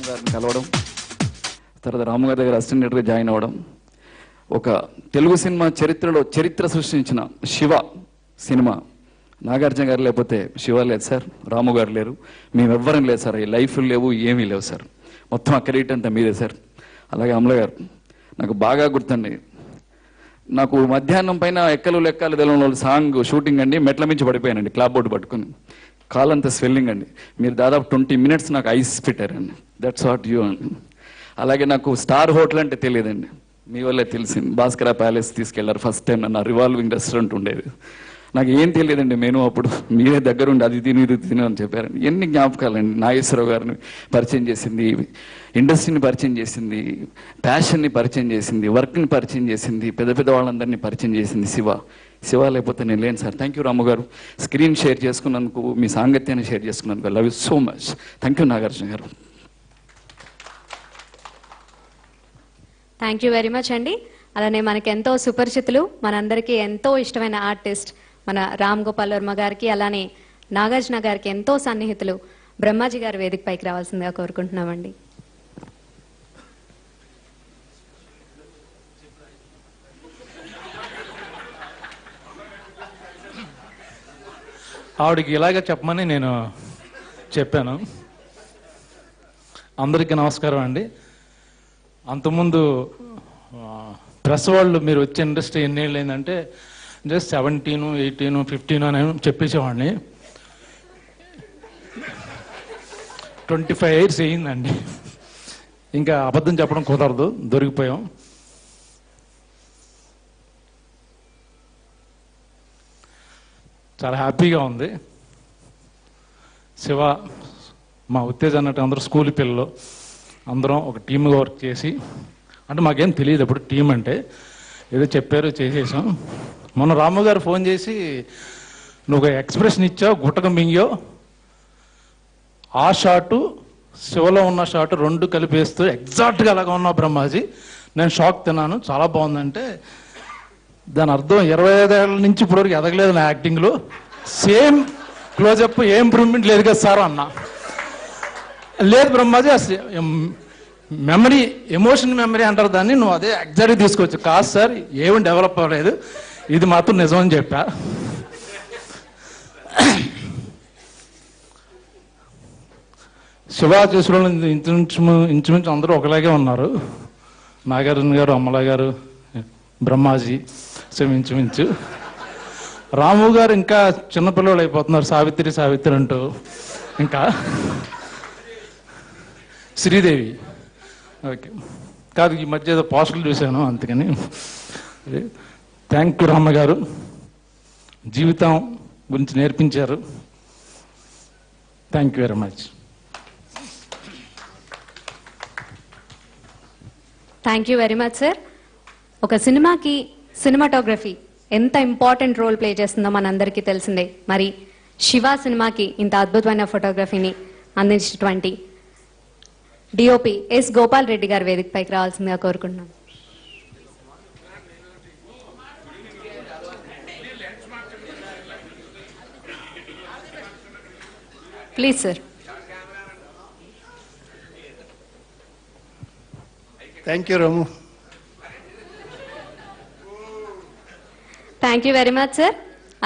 గారిని కలవడం, తర్వాత రాము గారి దగ్గర అసిస్టెంట్ డైరెక్టర్గా జాయిన్ అవ్వడం, ఒక తెలుగు సినిమా చరిత్రలో చరిత్ర సృష్టించిన శివ సినిమా, నాగార్జున గారు లేకపోతే శివ లేదు సార్, రాము గారు లేరు, మేమెవ్వరం లేదు సార్, ఈ లైఫ్లు లేవు, ఏమీ లేవు సార్, మొత్తం ఆ క్రెడిట్ అంతా మీదే సార్. అలాగే అమల గారు నాకు బాగా గుర్తండి, నాకు మధ్యాహ్నం పైన ఎక్కలు లెక్కలు తెలంగాణ సాంగ్ షూటింగ్ అండి, మెట్ల మించి పడిపోయానండి క్లాప్ బోర్డు పట్టుకుని, కాలంతా స్వెల్లింగ్ అండి, మీరు దాదాపు 20 minutes నాకు ఐస్ పెట్టారండి, దట్స్ వాట్ యూ అండి. అలాగే నాకు స్టార్ హోటల్ అంటే తెలియదండి, మీ వల్లే తెలిసింది, భాస్కర ప్యాలెస్ తీసుకెళ్లారు ఫస్ట్ టైం, నా రివాల్వింగ్ రెస్టారెంట్ ఉండేది, నాకు ఏం తెలియదండి, మెనూ అప్పుడు మీరే దగ్గరుండి అది తిని ఇది తిని అని చెప్పారండి. ఎన్ని జ్ఞాపకాలండి, నాగేశ్వరరావు గారిని పరిచయం చేసింది, ఇండస్ట్రీని పరిచయం చేసింది, ప్యాషన్ని పరిచయం చేసింది, వర్క్ని పరిచయం చేసింది, పెద్ద పెద్ద వాళ్ళందరినీ పరిచయం చేసింది శివ లేకపోతే నేను లేను సార్. థ్యాంక్ యూ రాము గారు, స్క్రీన్ షేర్ చేసుకున్నందుకు, మీ సాంగత్యాన్ని షేర్ చేసుకున్నందుకు, love you so much. Thank you Nagarjuna గారు. థ్యాంక్ యూ వెరీ మచ్ అండి. అలానే మనకి ఎంతో సుపరిచితులు, మనందరికీ ఎంతో ఇష్టమైన ఆర్టిస్ట్ మన రామ్ గోపాల్ వర్మ గారికి, అలానే నాగార్జున గారికి ఎంతో సన్నిహితులు బ్రహ్మాజీ గారు వేదిక పైకి రావాల్సిందిగా కోరుకుంటున్నామండి. ఆవిడకి ఇలాగ చెప్పమని నేను చెప్పాను. అందరికీ నమస్కారం అండి. అంతకుముందు ప్రెస్ వాళ్ళు మీరు వచ్చే ఇండస్ట్రీ ఎన్నేళ్ళు అయిందంటే జస్ట్ 17, 18, 15 అని చెప్పేసేవాడిని. 25 years అయ్యిందండి. ఇంకా అబద్ధం చెప్పడం కుదరదు, దొరికిపోయాం. చాలా హ్యాపీగా ఉంది. శివ మా ఉత్తేజ అన్నట్టు అందరూ స్కూల్ పిల్లలు అందరం ఒక టీమ్గా వర్క్ చేసి, అంటే మాకేం తెలియదు అప్పుడు టీం అంటే, ఏదో చెప్పారు చేసేసాం. మొన్న రాము గారు ఫోన్ చేసి నువ్వు ఒక ఎక్స్ప్రెషన్ ఇచ్చావు, గుట్టక మింగావు, ఆ షాటు శివలో ఉన్న షాటు రెండు కలిపేస్తూ ఎగ్జాక్ట్గా అలాగా ఉన్నావు బ్రహ్మాజీ, నేను షాక్ తిన్నాను, చాలా బాగుందంటే దాని అర్థం 25 ఏళ్ళ నుంచి ఇప్పటివరకు ఎదగలేదు నా యాక్టింగ్లో, సేమ్ క్లోజప్, ఏం ఇంప్రూవ్మెంట్ లేదు కదా సార్ అన్న. లేదు బ్రహ్మాజీ, అసలు మెమరీ, ఎమోషన్ మెమరీ అంటారు దాన్ని, నువ్వు అదే ఎగ్జాక్ట్గా తీసుకోవచ్చు. కాదు సార్, ఏమి డెవలప్ అవ్వలేదు, ఇది మాత్రం నిజం అని చెప్పా. శివ చేసిన ఇంచుమించు అందరూ ఒకలాగే ఉన్నారు, నాగార్జున గారు, అమల గారు, బ్రహ్మాజీ ఇంచుమించు. రాము గారు ఇంకా చిన్నపిల్లలు అయిపోతున్నారు, సావిత్రి అంటూ. ఇంకా శ్రీదేవి ఓకే కాదు, ఈ మధ్య ఏదో పోస్టర్లు చూశాను అందుకని. థ్యాంక్ యూ రామ గారు, జీవితం గురించి నేర్పించారు. Thank you very much. Thank you very much sir. ఒక సినిమాకి సినిమాటోగ్రఫీ ఎంత ఇంపార్టెంట్ రోల్ ప్లే చేస్తుందో మనందరికీ తెలిసిందే. మరి శివ సినిమాకి ఇంత అద్భుతమైన ఫోటోగ్రఫీని అందించినటువంటి డిఓపి ఎస్ గోపాల్ రెడ్డి గారు వేదిక పైకి రావాల్సిందిగా కోరుకుంటున్నాం. Please sir. Thank you Ramu. Thank you very much sir.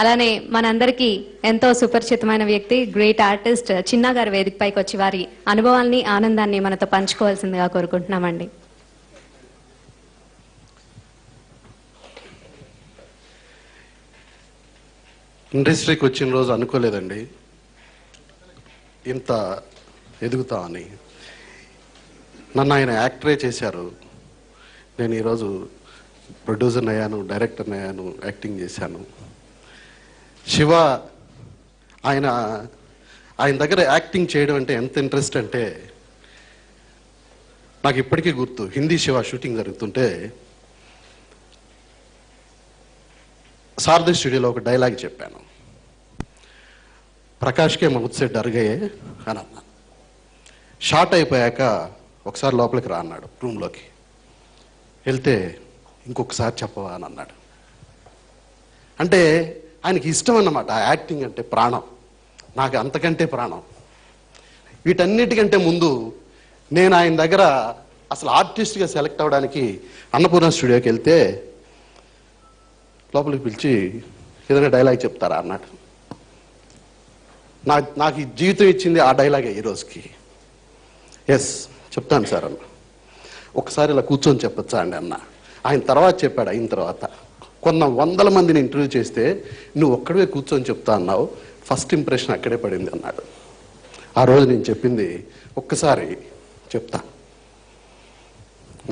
అలానే మనందరికీ ఎంతో సుపరిచితమైన వ్యక్తి, గ్రేట్ ఆర్టిస్ట్ చిన్న గారు వేదిక పైకి వచ్చి వారి అనుభవాల్ని, ఆనందాన్ని మనతో పంచుకోవాల్సిందిగా కోరుకుంటున్నామండి. ఇండస్ట్రీకి వచ్చిన రోజు అనుకోలేదండి ఇంత ఎదుగుతామని. నన్ను ఆయన యాక్టరే చేశారు, నేను ఈరోజు ప్రొడ్యూసర్ని అయ్యాను, డైరెక్టర్ని అయ్యాను, యాక్టింగ్ చేశాను. శివ ఆయన దగ్గర యాక్టింగ్ చేయడం అంటే ఎంత ఇంట్రెస్ట్ అంటే, నాకు ఇప్పటికీ గుర్తు, హిందీ శివ షూటింగ్ జరుగుతుంటే సారథి స్టూడియోలో ఒక డైలాగ్ చెప్పాను, ప్రకాష్కే ముహూర్త డర్ గయే అని అన్నాను. షార్ట్ అయిపోయాక ఒకసారి లోపలికి రా అన్నాడు, రూమ్లోకి వెళ్తే ఇంకొకసారి చెప్పవా అని అన్నాడు. అంటే ఆయనకి ఇష్టం అన్నమాట, యాక్టింగ్ అంటే ప్రాణం, నాకు అంతకంటే ప్రాణం. వీటన్నిటికంటే ముందు నేను ఆయన దగ్గర అసలు ఆర్టిస్ట్గా సెలెక్ట్ అవ్వడానికి అన్నపూర్ణ స్టూడియోకి వెళ్తే లోపలికి పిలిచి ఏదైనా డైలాగ్ చెప్తారా అన్నాడు. నాకు ఈ జీవితం ఇచ్చింది ఆ డైలాగే ఈ రోజుకి. ఎస్ చెప్తాను సార్ అన్న. ఒకసారి ఇలా కూర్చొని చెప్పొచ్చా అండి అన్న. ఆయన తర్వాత చెప్పాడు. అయిన తర్వాత కొన్న 100 మందిని ఇంటర్వ్యూ చేస్తే నువ్వు ఒక్కడే కూర్చొని చెప్తా అన్నావు, ఫస్ట్ ఇంప్రెషన్ అక్కడే పడింది అన్నాడు. ఆ రోజు నేను చెప్పింది ఒక్కసారి చెప్తా.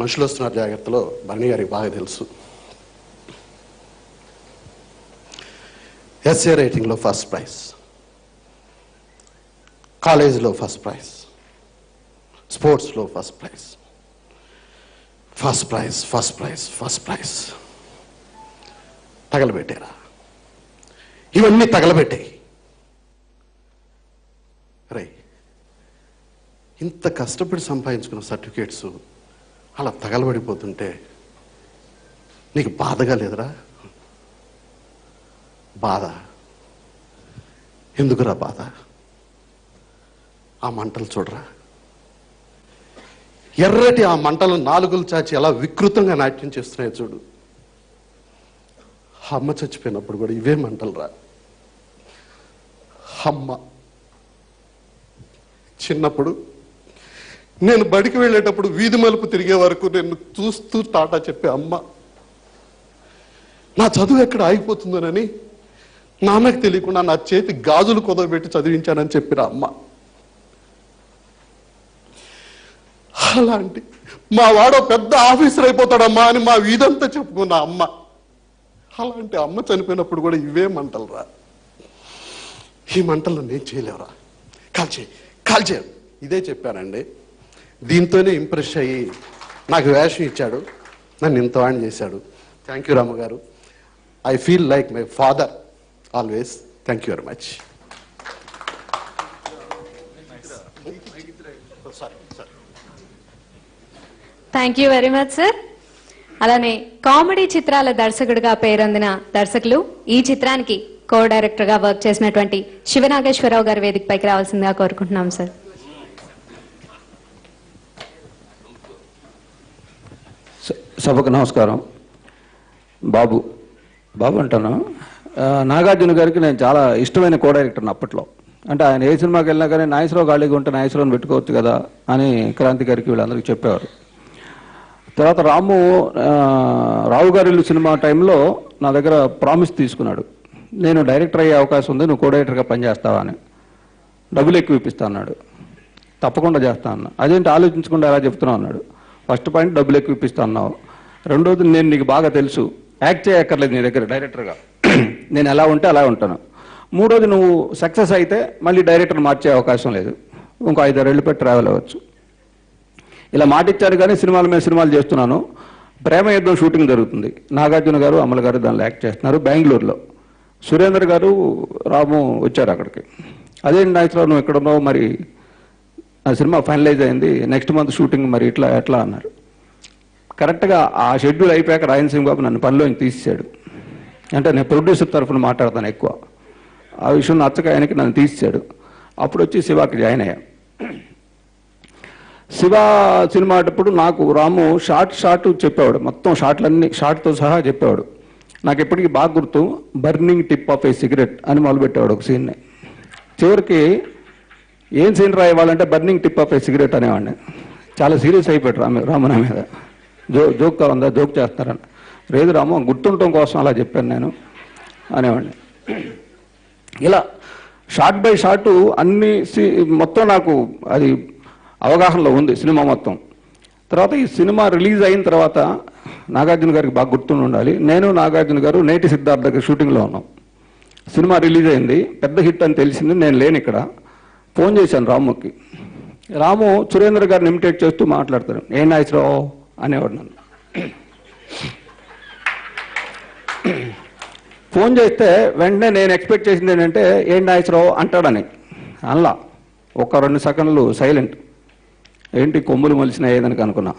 మనుషులు వస్తున్నారు జాగ్రత్తలో భరణి గారికి బాగా తెలుసు. ఎస్ఏ రైటింగ్లో ఫస్ట్ ప్రైజ్, కాలేజీలో ఫస్ట్ ప్రైజ్, స్పోర్ట్స్లో first prize, first prize first prize first prize. తగలబెట్టారా? ఇవన్నీ తగలబెట్టాయి. రై ఇంత కష్టపడి సంపాదించుకున్న సర్టిఫికేట్స్ అలా తగలబడిపోతుంటే నీకు బాధగా లేదురా? బాధ ఎందుకురా బాధ? ఆ మంటలు చూడరా, ఎర్రటి ఆ మంటలు నాలుగులు చాచి ఎలా వికృతంగా నాట్యం చేస్తున్నాయో చూడు. అమ్మ చచ్చిపోయినప్పుడు కూడా ఇవే మంటలు రా. అమ్మ చిన్నప్పుడు నేను బడికి వెళ్ళేటప్పుడు వీధి మలుపు తిరిగే వరకు నేను చూస్తూ టాటా చెప్పే అమ్మ, నా చదువు ఎక్కడ ఆగిపోతుందోనని నాన్నకు తెలియకుండా నా చేతి గాజులు కుదవబెట్టి చదివించానని చెప్పిన అమ్మ. అలాంటి మా వాడో పెద్ద ఆఫీసర్ అయిపోతాడమ్మా అని మా వీధంతా చెప్పుకున్న అమ్మ. అలాంటి అమ్మ చనిపోయినప్పుడు కూడా ఇవే మంటలు రా. ఈ మంటల్లో నేను చేయలేవురా, కాల్చే ఇదే చెప్పానండి. దీంతోనే ఇంప్రెస్ అయ్యి నాకు వేషం ఇచ్చాడు, నన్ను ఇంత వాడిని చేశాడు. థ్యాంక్ యూ రామగారు. I feel like my father always. Thank you very much. Thank you very much sir. అలానే కామెడీ చిత్రాల దర్శకుడిగా పేరొందిన దర్శకులు, ఈ చిత్రానికి కో డైరెక్టర్ గా వర్క్ చేసినటువంటి శివనాగేశ్వరరావు గారి వేదికపైకి రావాల్సిందిగా కోరుకుంటున్నాం సార్. సభకు నమస్కారం. బాబు అంటాను. నాగార్జున గారికి నేను చాలా ఇష్టమైన కో డైరెక్టర్ని అప్పట్లో. అంటే ఆయన ఏ సినిమాకి వెళ్ళినా కానీ నాగేశ్వరరావు ఖాళీగా ఉంటే నాగేశ్వరరావుని పెట్టుకోవచ్చు కదా అని క్రాంతి గారికి వీళ్ళందరికీ చెప్పేవారు. తర్వాత రావు గారి ఇల్లు సినిమా టైంలో నా దగ్గర ప్రామిస్ తీసుకున్నాడు, నేను డైరెక్టర్ అయ్యే అవకాశం ఉంది, నువ్వు కో డైరెక్టర్గా పనిచేస్తావా అని. డబ్బులు ఎక్కువ ఇప్పిస్తా అన్నాడు. తప్పకుండా చేస్తా అన్నా. అదేంటి ఆలోచించకుండా ఎలా చెప్తున్నావు అన్నాడు. ఫస్ట్ పాయింట్ డబ్బులు ఎక్కువ ఇప్పిస్తా అన్నావు. రెండోది నేను నీకు బాగా తెలుసు, యాక్ట్ చేయక్కర్లేదు నీ దగ్గర డైరెక్టర్గా, నేను ఎలా ఉంటే అలా ఉంటాను. మూడోది నువ్వు సక్సెస్ అయితే మళ్ళీ డైరెక్టర్ మార్చే అవకాశం లేదు, ఇంకో 5-6 ఏళ్ళు పెట్టి ట్రావెల్ అవ్వచ్చు. ఇలా మాటిచ్చారు కానీ సినిమాల మీద సినిమాలు చేస్తున్నాను. ప్రేమ యుద్ధం షూటింగ్ జరుగుతుంది. నాగార్జున గారు అమల గారు దానిలో యాక్ట్ చేస్తున్నారు బెంగళూరులో. సురేందర్ గారు రాము వచ్చారు అక్కడికి. అదేంటి నాగేశ్వరరావు నువ్వు ఎక్కడ ఉన్నావు, మరి నా సినిమా ఫైనలైజ్ అయింది, నెక్స్ట్ మంత్ షూటింగ్, మరి ఎట్లా అన్నారు. కరెక్ట్గా ఆ షెడ్యూల్ అయిపోయాక రాయలసీమ బాబు నన్ను పనిలోంచి తీసేశాడు. అంటే నేను ప్రొడ్యూసర్ తరఫున మాట్లాడతాను ఎక్కువ, ఆ విషయం నచ్చక ఆయనకి నన్ను తీసేశాడు. అప్పుడు వచ్చి శివాకి జాయిన్ అయ్యా. శివ సినిమా అప్పుడు నాకు రాము షార్ట్ చెప్పేవాడు, మొత్తం షార్ట్లన్నీ షార్ట్తో సహా చెప్పేవాడు. నాకు ఎప్పటికీ బాగా గుర్తు, burning tip of a cigarette అని మొదలుపెట్టేవాడు ఒక సీన్ని. చివరికి ఏం సీన్ రాయవాలంటే burning tip of a cigarette అనేవాడిని. చాలా సీరియస్ అయిపోయాడు రాము నా మీద. జోక్గా ఉందా, జోక్ చేస్తారని. లేదు రాము గుర్తుండటం కోసం అలా చెప్పాను నేను అనేవాడిని. ఇలా షార్ట్ బై షార్ట్ అన్ని మొత్తం నాకు అది అవగాహనలో ఉంది సినిమా మొత్తం. తర్వాత ఈ సినిమా రిలీజ్ అయిన తర్వాత నాగార్జున గారికి బాగా గుర్తుండి ఉండాలి, నేను నాగార్జున గారు నేటి సిద్ధార్థ దగ్గర షూటింగ్లో ఉన్నాం. సినిమా రిలీజ్ అయింది, పెద్ద హిట్ అని తెలిసింది. నేను లేను ఇక్కడ. ఫోన్ చేశాను రాముకి. రాము సురేంద్ర గారిని ఇమిటేట్ చేస్తూ మాట్లాడతారు, ఏం నాగేశ్వరరావు అనేవాడు నన్ను. ఫోన్ చేస్తే వెంటనే నేను ఎక్స్పెక్ట్ చేసింది ఏంటంటే ఏం నాగేశ్వరరావు అంటాడని. అలా ఒక 2 సెకండ్లు సైలెంట్. ఏంటి కొమ్ములు మొలిచినా ఏదని అనుకున్నా.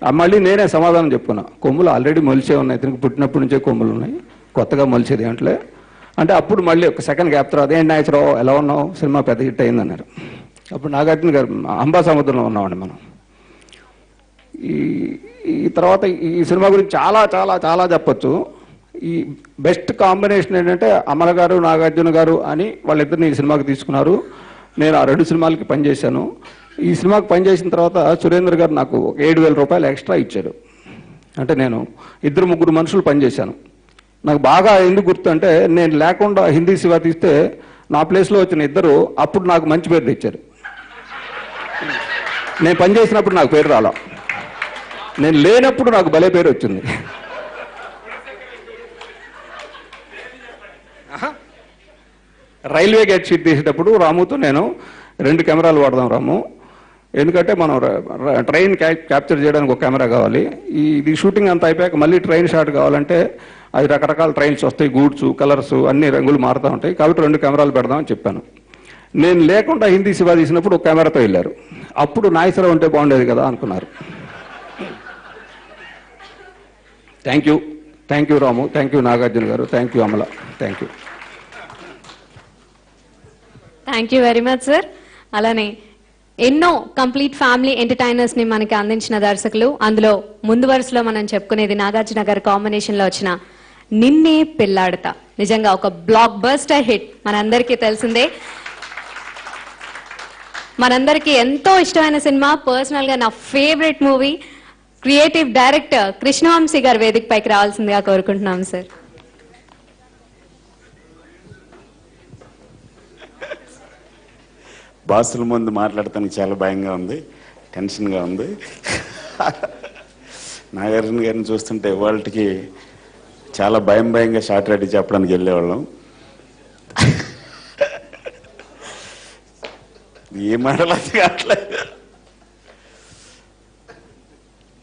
మళ్ళీ నేనే సమాధానం చెప్పుకున్నా, కొమ్ములు ఆల్రెడీ మొలిచే ఉన్నాయి, ఇతనికి పుట్టినప్పటి నుంచే కొమ్ములు ఉన్నాయి, కొత్తగా మొలిచేది ఏంటలే అంటే. అప్పుడు మళ్ళీ ఒక సెకండ్ గ్యాప్ తర్వాత ఏంటి నాగేశ్వరరావు ఎలా ఉన్నావు, సినిమా పెద్ద హిట్ అయిందన్నారు. అప్పుడు నాగార్జున గారు అంబాసముద్రంలో ఉన్నామండి మనం. ఈ ఈ తర్వాత ఈ సినిమా గురించి చాలా చాలా చాలా చెప్పచ్చు. ఈ బెస్ట్ కాంబినేషన్ ఏంటంటే అమల గారు నాగార్జున గారు అని వాళ్ళిద్దరిని ఈ సినిమాకి తీసుకున్నారు. నేను ఆ 2 సినిమాలకి పనిచేశాను. ఈ సినిమాకి పనిచేసిన తర్వాత సురేంద్ర గారు నాకు 7,000 రూపాయలు ఎక్స్ట్రా ఇచ్చారు. అంటే నేను 2-3 మనుషులు పనిచేశాను. నాకు బాగా ఎందుకు గుర్తు అంటే నేను లేకుండా హిందీ శివ తీస్తే నా ప్లేస్లో వచ్చిన ఇద్దరు అప్పుడు నాకు మంచి పేరు తెచ్చారు. నేను పనిచేసినప్పుడు నాకు పేరు రాలా, నేను లేనప్పుడు నాకు భలే పేరు వచ్చింది. రైల్వే గేట్ షీట్ తీసేటప్పుడు రాముతో నేను 2 కెమెరాలు వాడదాం రాము, ఎందుకంటే మనం ట్రైన్ క్యాప్చర్ చేయడానికి ఒక కెమెరా కావాలి. ఇది షూటింగ్ అంతా అయిపోయాక మళ్ళీ ట్రైన్ షాట్ కావాలంటే అది రకరకాల ట్రైన్స్ వస్తాయి, గూడ్స్ కలర్స్ అన్ని రంగులు మారుతూ ఉంటాయి, కాబట్టి 2 కెమెరాలు పెడదామని చెప్పాను. నేను లేకుండా హిందీ శివ తీసినప్పుడు ఒక కెమెరాతో వెళ్ళారు. అప్పుడు నాయసరావు ఉంటే బాగుండేది కదా అనుకున్నారు. Thank you Ramu, thank you Nagarjuna గారు, thank you Amala, thank you. Thank you very much sir. అలానే ఎన్నో కంప్లీట్ ఫ్యామిలీ ఎంటర్టైనర్స్ ని మనకి అందించిన దర్శకులు, అందులో ముందు వరుసలో మనం చెప్పుకునేది నాగార్జున గారి కాంబినేషన్ లో వచ్చిన నిన్నే పెళ్లాడతా. నిజంగా ఒక బ్లాక్ బస్టర్ హిట్, మనందరికీ తెలిసిందే. మనందరికీ ఎంతో ఇష్టమైన సినిమా, పర్సనల్ గా నా favourite movie. Creative director Krishna Vamsi గారు వేదిక పైకి రావాల్సిందిగా కోరుకుంటున్నాం సార్. బాసుల ముందు మాట్లాడటానికి చాలా భయంగా ఉంది, టెన్షన్గా ఉంది. నాగార్జున గారిని చూస్తుంటే వాళ్ళకి చాలా భయంగా షార్ట్ రెడీ చెప్పడానికి వెళ్ళేవాళ్ళం. ఏ మాటలు కావట్లేదు.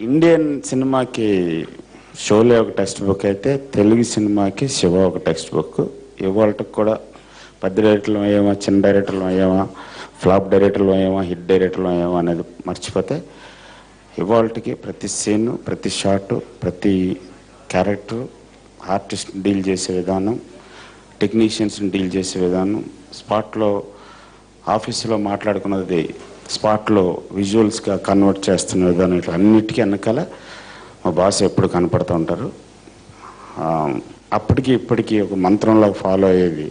ఇండియన్ సినిమాకి షోలే ఒక టెక్స్ట్ బుక్ అయితే తెలుగు సినిమాకి శివ ఒక టెక్స్ట్ బుక్. ఇవాళకి కూడా పెద్ద డైరెక్టర్లు అయ్యామా, చిన్న డైరెక్టర్లు అయ్యామా, ఫ్లాప్ డైరెక్టర్లు అయ్యామా, హిట్ డైరెక్టర్లు అయ్యామా అనేది మర్చిపోతే ఇవాళకి ప్రతి సీను, ప్రతి షాటు, ప్రతి క్యారెక్టర్, ఆర్టిస్ట్ డీల్ చేసే విధానం, టెక్నీషియన్స్ని డీల్ చేసే విధానం, స్పాట్లో ఆఫీసులో మాట్లాడుకున్నది స్పాట్లో విజువల్స్గా కన్వర్ట్ చేస్తున్న విధానం, ఇట్లా అన్నిటికీ వెనకాల మా బాస్ ఎప్పుడు కనపడుతూ ఉంటారు. అప్పటికి ఇప్పటికీ ఒక మంత్రంలాగా ఫాలో అయ్యేది.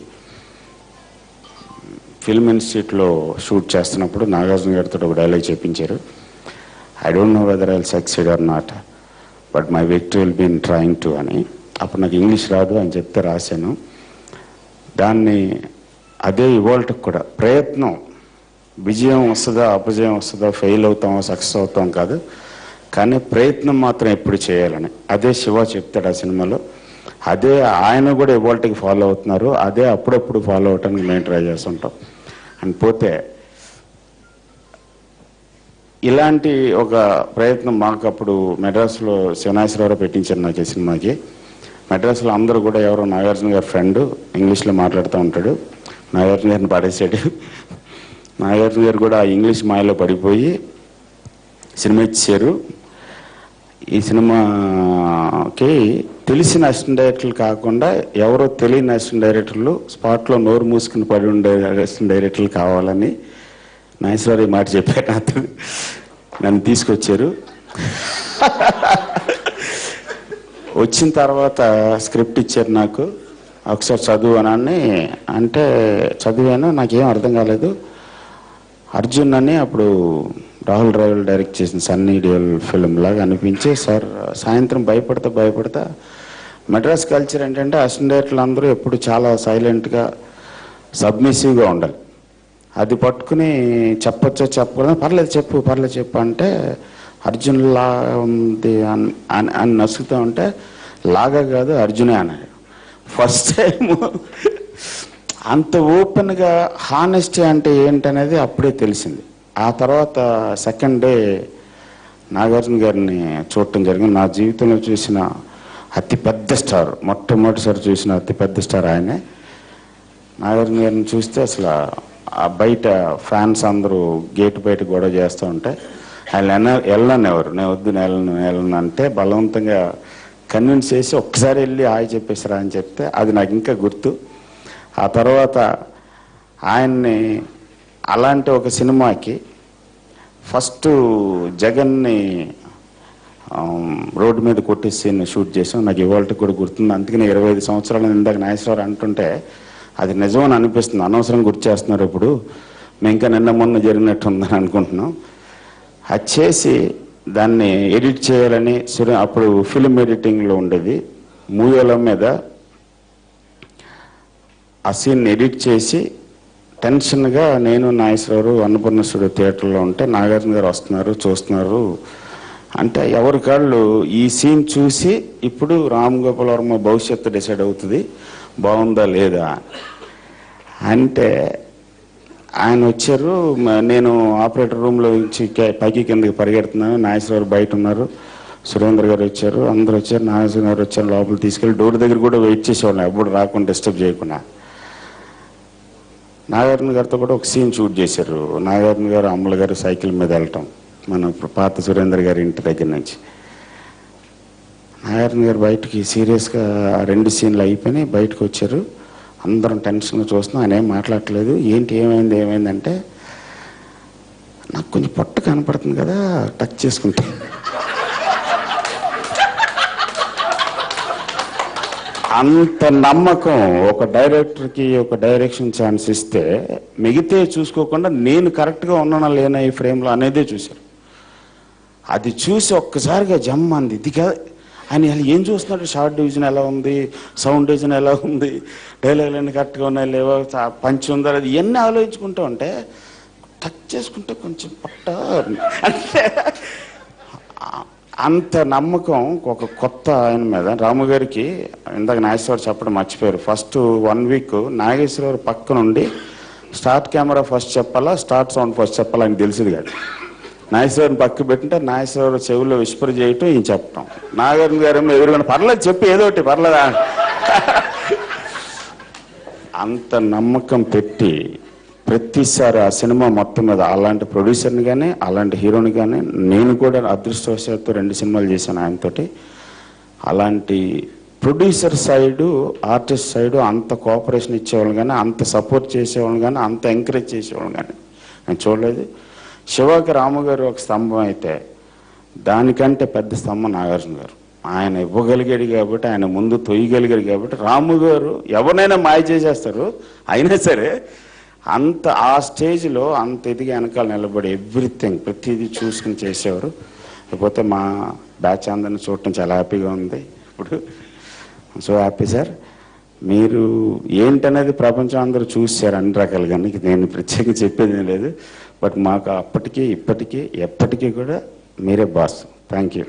ఫిల్మ్ ఇన్స్టిట్యూట్లో షూట్ చేస్తున్నప్పుడు నాగార్జున గారితో ఒక డైలాగ్ చెప్పించారు, I don't know whether I will succeed or not, but my victory will be in trying to అని. అప్పుడు నాకు ఇంగ్లీష్ రాదు అని చెప్తే రాశాను. దాన్ని అదే ఇవాళకి కూడా ప్రయత్నం, విజయం వస్తుందా అపజయం వస్తుందా, ఫెయిల్ అవుతామో సక్సెస్ అవుతాం కాదు, కానీ ప్రయత్నం మాత్రం ఎప్పుడు చేయాలని అదే శివ చెప్తాడు ఆ సినిమాలో. అదే ఆయన కూడా ఇవాళకి ఫాలో అవుతున్నారు, అదే అప్పుడప్పుడు ఫాలో అవటానికి మేము ట్రై చేస్తుంటాం. అని పోతే ఇలాంటి ఒక ప్రయత్నం మాకు అప్పుడు మెడ్రాస్లో శివనాశ్వరరావు పెట్టించారు నాకు ఈ సినిమాకి. మెడ్రాస్లో అందరూ కూడా ఎవరో నాగార్జున గారి ఫ్రెండ్ ఇంగ్లీష్లో మాట్లాడుతూ ఉంటాడు, నాగార్జున గారిని పడేసాడు. నాగార్జున గారు కూడా ఇంగ్లీష్ మాయలో పడిపోయి సినిమా ఇచ్చారు. ఈ సినిమాకి తెలిసిన అసిస్టెంట్ డైరెక్టర్లు కాకుండా ఎవరో తెలియని అసిస్టెంట్ డైరెక్టర్లు, స్పాట్లో నోరు మూసుకుని పడి ఉండే అసిస్టెంట్ డైరెక్టర్లు కావాలని నాగేశ్వరరావు మాట చెప్పారు నాతో. నన్ను తీసుకొచ్చారు. వచ్చిన తర్వాత స్క్రిప్ట్ ఇచ్చారు నాకు, ఒకసారి చదువు అని అంటే చదివాను. నాకేం అర్థం కాలేదు. అర్జున్ అని అప్పుడు రాహుల్ ద్రావిడ్ డైరెక్ట్ చేసిన సన్నీ డియోల్ ఫిల్మ్ లాగా అనిపించి, సార్ సాయంత్రం భయపడతా మెడ్రాస్ కల్చర్ ఏంటంటే అసిస్టెంట్ డైరెక్టర్లు అందరూ ఎప్పుడు చాలా సైలెంట్గా సబ్మిసివ్గా ఉండాలి. అది పట్టుకుని చెప్పొచ్చో చెప్పకూడదు, పర్లేదు చెప్పు అంటే అర్జున్ లా ఉంది అని నసుకుతూ ఉంటే లాగా కాదు అర్జునే అన్నాడు. ఫస్ట్ టైం అంత ఓపెన్గా హానెస్టీ అంటే ఏంటనేది అప్పుడే తెలిసింది. ఆ తర్వాత సెకండ్ డే నాగార్జున గారిని చూడటం జరిగింది. నా జీవితంలో చూసిన అతిపెద్ద స్టార్, మొట్టమొదటిసారి చూసిన అతిపెద్ద స్టార్ ఆయనే. నాగార్జున గారిని చూస్తే అసలు ఆ బయట ఫ్యాన్స్ అందరూ గేట్ బయట గొడవ చేస్తూ ఉంటే ఆయన వెళ్ళనెవరు, నేను వద్దు వెళ్ళను అంటే బలవంతంగా కన్విన్స్ చేసి ఒక్కసారి వెళ్ళి హాయ్ చెప్పేసారా అని చెప్తే అది నాకు ఇంకా గుర్తు. ఆ తర్వాత ఆయన్ని అలాంటి ఒక సినిమాకి ఫస్ట్ జగన్ని రోడ్డు మీద కొట్టి సీన్ షూట్ చేసాం. నాకు ఇవాళకి కూడా గుర్తుంది. అందుకని 25 సంవత్సరాల ఇందాక నాగేశ్వరరావు అంటుంటే అది నిజం అని అనిపిస్తుంది. అనవసరం గుర్తు చేస్తున్నారు ఇప్పుడు, మేము ఇంకా నిన్న మొన్న జరిగినట్టు ఉందని అనుకుంటున్నాం. అది చేసి దాన్ని ఎడిట్ చేయాలని అప్పుడు ఫిల్మ్ ఎడిటింగ్లో ఉండేది. మూవీల మీద ఆ సీన్ ఎడిట్ చేసి టెన్షన్గా నేను నాగేశ్వరరావు అన్నపూర్ణ స్టూడియో థియేటర్లో ఉంటే నాగార్జున గారు వస్తున్నారు, చూస్తున్నారు. అంటే ఎవరి కాళ్ళు ఈ సీన్ చూసి ఇప్పుడు రామ్ గోపాల్ వర్మ భవిష్యత్తు డిసైడ్ అవుతుంది బాగుందా లేదా అంటే. ఆయన వచ్చారు, నేను ఆపరేటర్ రూమ్లో నుంచి పైకి కిందకి పరిగెడుతున్నాను, నాగేశ్వరరావు బయట ఉన్నారు, సురేంద్ర గారు వచ్చారు, అందరూ వచ్చారు, నాగేశ్వర గారు వచ్చారు. లోపల తీసుకెళ్ళి డోర్ దగ్గర కూడా వెయిట్ చేసేవాళ్ళం, ఎప్పుడు రాకుండా డిస్టర్బ్ చేయకుండా. నాగార్జున గారితో కూడా ఒక సీన్ షూట్ చేశారు. నాగార్జున గారు అమ్మల గారు సైకిల్ మీద వెళ్ళటం, మన ఇప్పుడు పాత సురేంద్ర గారి ఇంటి దగ్గర నుంచి. నాగార్జున గారు బయటకి సీరియస్గా 2 సీన్లు అయిపోయినాయి, బయటకు వచ్చారు. అందరం టెన్షన్గా చూస్తున్నాం, ఆయన ఏం మాట్లాడట్లేదు. ఏంటి ఏమైందంటే, నాకు కొంచెం పొట్ట కనపడుతుంది కదా టచ్ చేసుకుంటే. అంత నమ్మకం ఒక డైరెక్టర్కి ఒక డైరెక్షన్ ఛాన్స్ ఇస్తే మిగతా చూసుకోకుండా నేను కరెక్ట్గా ఉన్నానా లేనా ఈ ఫ్రేమ్లో అనేదే చూశారు. అది చూసి ఒక్కసారిగా జమ్మ అంది. ఇది కదా ఆయన ఏం చూస్తున్నాడు, షార్ట్ డివిజన్ ఎలా ఉంది, సౌండ్ డివిజన్ ఎలా ఉంది, డైలాగులు అన్నీ కరెక్ట్గా ఉన్నాయి లేవా, పంచి ఉందా, అది ఇవన్నీ ఆలోచించుకుంటూ ఉంటే టచ్ చేసుకుంటే కొంచెం పట్ట అంటే అంత నమ్మకం ఒక కొత్త ఆయన మీద. రాము గారికి ఇందాక నాగేశ్వరరావు చెప్పడం మర్చిపోయారు. ఫస్ట్ 1 వీక్ నాగేశ్వరరావు పక్క నుండి స్టార్ట్ కెమెరా ఫస్ట్ చెప్పాలా, స్టార్ట్ సౌండ్ ఫస్ట్ చెప్పాలా అని తెలిసింది కాదు. నాగేశ్వరరావుని పక్క పెట్టింటే నాగేశ్వరరావు చెవుల్లో విస్పర్ చేయటం, ఈయన చెప్పటం. నాగార్జున గారేమో ఎదురుగా పర్లేదు చెప్పి ఏదో ఒకటి పర్లేదా. అంత నమ్మకం పెట్టి ప్రతిసారి ఆ సినిమా మొత్తం మీద అలాంటి ప్రొడ్యూసర్ని కానీ అలాంటి హీరోని కానీ నేను కూడా అదృష్టవశాత్తు 2 సినిమాలు చేశాను ఆయనతోటి. అలాంటి ప్రొడ్యూసర్ సైడు ఆర్టిస్ట్ సైడు అంత కోఆపరేషన్ ఇచ్చేవాళ్ళు కానీ, అంత సపోర్ట్ చేసేవాళ్ళు కానీ, అంత ఎంకరేజ్ చేసేవాళ్ళు కానీ నేను చూడలేదు. శివాకి రాము గారు ఒక స్తంభం అయితే దానికంటే పెద్ద స్తంభం నాగార్జున గారు. ఆయన ఇవ్వగలిగాడు కాబట్టి, ఆయన ముందు తొయ్యగలిగాడు కాబట్టి. రాము గారు ఎవరినైనా మాయ చేసేస్తారు, అయినా సరే అంత ఆ స్టేజ్లో అంత ఎదిగి వెనకాల నిలబడి ఎవ్రీథింగ్ ప్రతిదీ చూసుకుని చేసేవారు. లేకపోతే మా బ్యాచ్ అందరిని చూడటం చాలా హ్యాపీగా ఉంది ఇప్పుడు. So happy sir. మీరు ఏంటనేది ప్రపంచం అందరూ చూశారు అన్ని రకాలుగా, నేను ప్రత్యేకంగా చెప్పేది ఏం లేదు. బట్ మాకు అప్పటికీ ఇప్పటికీ ఎప్పటికీ కూడా మీరే బాస్. Thank you.